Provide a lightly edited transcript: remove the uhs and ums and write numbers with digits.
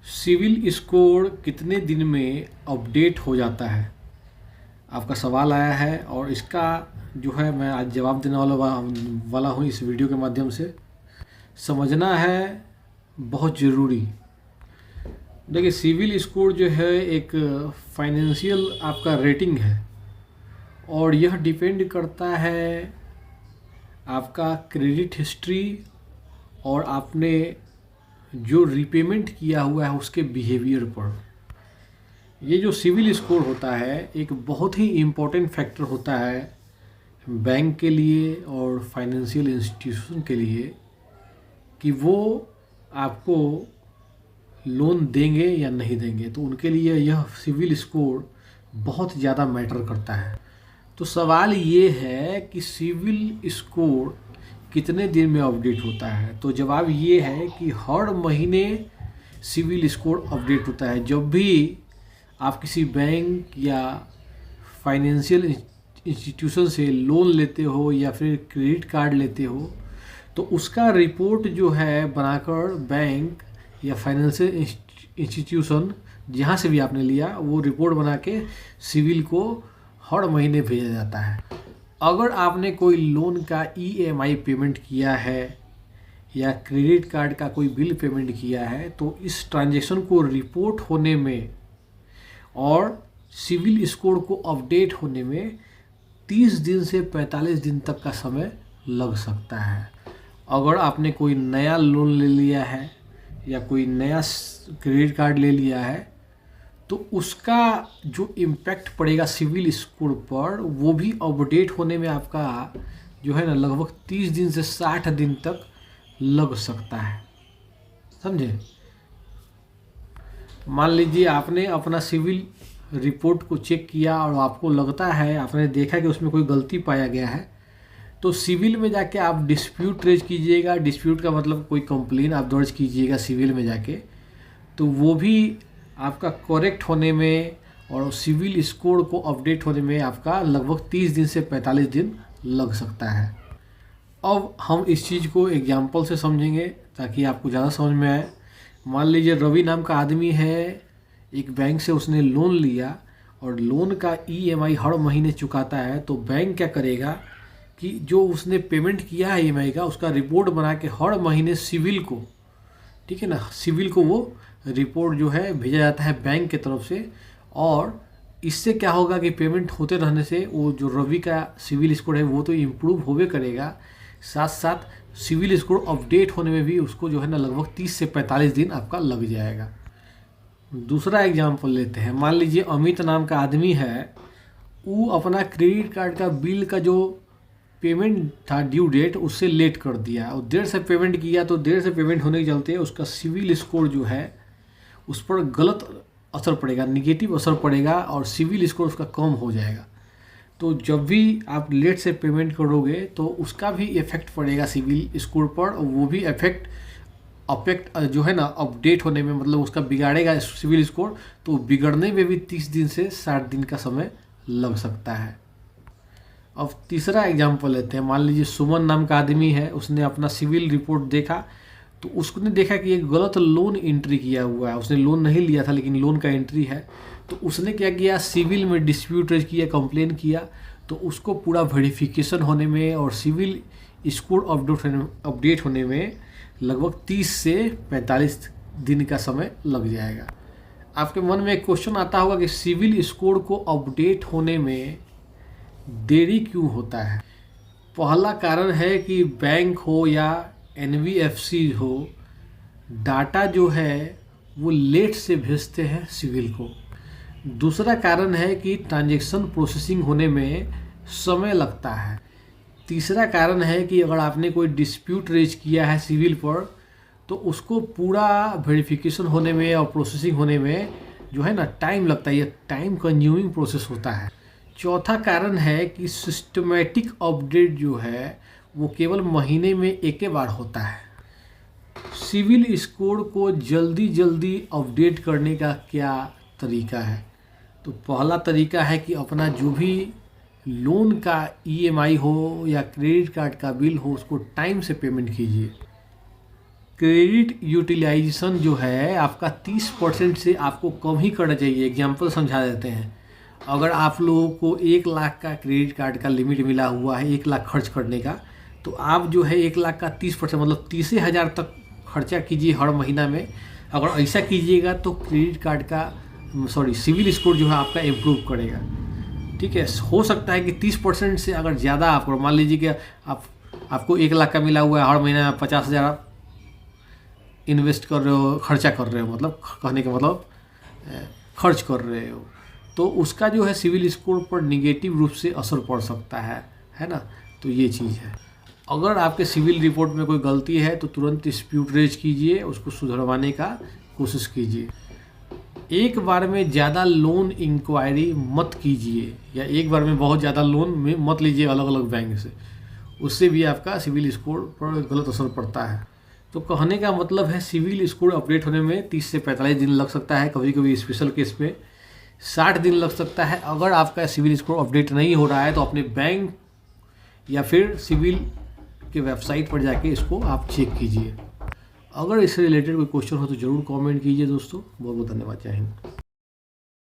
Civil score कितने दिन में अपडेट हो जाता है? आपका सवाल आया है और इसका जो है मैं आज जवाब देने वाला हूँ इस वीडियो के माध्यम से। समझना है बहुत ज़रूरी। देखिए, सिविल स्कोर जो है एक फाइनेंशियल आपका रेटिंग है और यह डिपेंड करता है आपका क्रेडिट हिस्ट्री और आपने जो रीपेमेंट किया हुआ है उसके बिहेवियर पर। ये जो सिविल स्कोर होता है एक बहुत ही इम्पोर्टेंट फैक्टर होता है बैंक के लिए और फाइनेंशियल इंस्टीट्यूशन के लिए कि वो आपको लोन देंगे या नहीं देंगे, तो उनके लिए यह सिविल स्कोर बहुत ज़्यादा मैटर करता है। तो सवाल ये है कि सिविल स्कोर कितने दिन में अपडेट होता है? तो जवाब ये है कि हर महीने सिविल स्कोर अपडेट होता है। जब भी आप किसी बैंक या फाइनेंशियल इंस्टीट्यूशन से लोन लेते हो या फिर क्रेडिट कार्ड लेते हो, तो उसका रिपोर्ट जो है बनाकर बैंक या फाइनेंशियल इंस्टीट्यूशन जहाँ से भी आपने लिया वो रिपोर्ट बना के सिविल को हर महीने भेजा जाता है। अगर आपने कोई लोन का ईएमआई पेमेंट किया है या क्रेडिट कार्ड का कोई बिल पेमेंट किया है, तो इस ट्रांजैक्शन को रिपोर्ट होने में और सिविल स्कोर को अपडेट होने में 30 दिन से 45 दिन तक का समय लग सकता है। अगर आपने कोई नया लोन ले लिया है या कोई नया क्रेडिट कार्ड ले लिया है, तो उसका जो इम्पैक्ट पड़ेगा सिविल स्कोर पर वो भी अपडेट होने में आपका जो है ना लगभग 30 दिन से 60 दिन तक लग सकता है। समझे? मान लीजिए आपने अपना सिविल रिपोर्ट को चेक किया और आपको लगता है, आपने देखा कि उसमें कोई गलती पाया गया है, तो सिविल में जाके आप डिस्प्यूट रेज कीजिएगा। डिस्प्यूट का मतलब कोई कंप्लेन आप दर्ज कीजिएगा सिविल में जाके, तो वो भी आपका करेक्ट होने में और सिविल स्कोर को अपडेट होने में आपका लगभग 30 दिन से 45 दिन लग सकता है। अब हम इस चीज़ को एग्जाम्पल से समझेंगे ताकि आपको ज़्यादा समझ में आए। मान लीजिए रवि नाम का आदमी है, एक बैंक से उसने लोन लिया और लोन का ईएमआई हर महीने चुकाता है, तो बैंक क्या करेगा कि जो उसने पेमेंट किया है ईएमआई का उसका रिपोर्ट बना के हर महीने सिविल को, ठीक है ना, सिविल को वो रिपोर्ट जो है भेजा जाता है बैंक के तरफ से। और इससे क्या होगा कि पेमेंट होते रहने से वो जो रवि का सिविल स्कोर है वो तो इम्प्रूव होवे करेगा, साथ साथ सिविल स्कोर अपडेट होने में भी उसको जो है ना लगभग 30 से 45 दिन आपका लग जाएगा। दूसरा एग्जाम्पल लेते हैं। मान लीजिए अमित नाम का आदमी है, वो अपना क्रेडिट कार्ड का बिल का जो पेमेंट था ड्यू डेट उससे लेट कर दिया और देर से पेमेंट किया, तो देर से पेमेंट होने के चलते उसका सिविल स्कोर जो है उस पर गलत असर पड़ेगा, निगेटिव असर पड़ेगा और सिविल स्कोर उसका कम हो जाएगा। तो जब भी आप लेट से पेमेंट करोगे तो उसका भी इफेक्ट पड़ेगा सिविल स्कोर पर, और वो भी इफेक्ट जो है ना अपडेट होने में मतलब उसका बिगाड़ेगा सिविल स्कोर, तो बिगड़ने में भी 30 दिन से 60 दिन का समय लग सकता है। अब तीसरा एग्जाम्पल लेते हैं। मान लीजिए सुमन नाम का आदमी है, उसने अपना सिविल रिपोर्ट देखा तो उसने देखा कि एक गलत लोन एंट्री किया हुआ है। उसने लोन नहीं लिया था लेकिन लोन का एंट्री है, तो उसने क्या किया, सिविल में डिस्प्यूट रेज किया, कंप्लेन किया, तो उसको पूरा वेरिफिकेशन होने में और सिविल स्कोर अपडेट होने में लगभग 30 से 45 दिन का समय लग जाएगा। आपके मन में एक क्वेश्चन आता होगा कि सिविल स्कोर को अपडेट होने में देरी क्यों होता है? पहला कारण है कि बैंक हो या एनबीएफसी हो, डाटा जो है वो लेट से भेजते हैं सिविल को। दूसरा कारण है कि ट्रांजैक्शन प्रोसेसिंग होने में समय लगता है। तीसरा कारण है कि अगर आपने कोई डिस्प्यूट रेज किया है सिविल पर तो उसको पूरा वेरिफिकेशन होने में और प्रोसेसिंग होने में जो है ना टाइम लगता है, ये टाइम कंज्यूमिंग प्रोसेस होता है। चौथा कारण है कि सिस्टमेटिक अपडेट जो है वो केवल महीने में एक बार होता है। सिविल स्कोर को जल्दी जल्दी अपडेट करने का क्या तरीका है? तो पहला तरीका है कि अपना जो भी लोन का ईएमआई हो या क्रेडिट कार्ड का बिल हो उसको टाइम से पेमेंट कीजिए। क्रेडिट यूटिलाइजेशन जो है आपका 30% से आपको कम ही करना चाहिए। एग्जाम्पल समझा देते हैं, अगर आप लोगों को 1 लाख का क्रेडिट कार्ड का लिमिट मिला हुआ है 1 लाख खर्च करने का, तो आप जो है 1 लाख का 30% मतलब 30,000 तक खर्चा कीजिए हर महीना में। अगर ऐसा कीजिएगा तो क्रेडिट कार्ड का सिविल स्कोर जो है आपका इम्प्रूव करेगा। ठीक है, हो सकता है कि 30% से अगर ज़्यादा आपको, मान लीजिए कि आपको 1 लाख का मिला हुआ है, हर महीना 50,000 आप इन्वेस्ट कर रहे हो, खर्चा कर रहे हो, मतलब कहने का मतलब खर्च कर रहे हो, तो उसका जो है सिविल स्कोर पर निगेटिव रूप से असर पड़ सकता है ना। तो ये चीज़ है। अगर आपके सिविल रिपोर्ट में कोई गलती है तो तुरंत डिस्प्यूट रेज कीजिए, उसको सुधरवाने का कोशिश कीजिए। एक बार में ज़्यादा लोन इंक्वायरी मत कीजिए, या एक बार में बहुत ज़्यादा लोन में मत लीजिए अलग अलग बैंक से, उससे भी आपका सिविल स्कोर पर गलत असर पड़ता है। तो कहने का मतलब है सिविल स्कोर अपडेट होने में 30 से 45 दिन लग सकता है, कभी कभी स्पेशल केस में 60 दिन लग सकता है। अगर आपका सिविल स्कोर अपडेट नहीं हो रहा है तो अपने बैंक या फिर सिविल के वेबसाइट पर जाके इसको आप चेक कीजिए। अगर इससे रिलेटेड कोई क्वेश्चन हो तो ज़रूर कमेंट कीजिए दोस्तों। बहुत बहुत धन्यवाद। जय हिंद।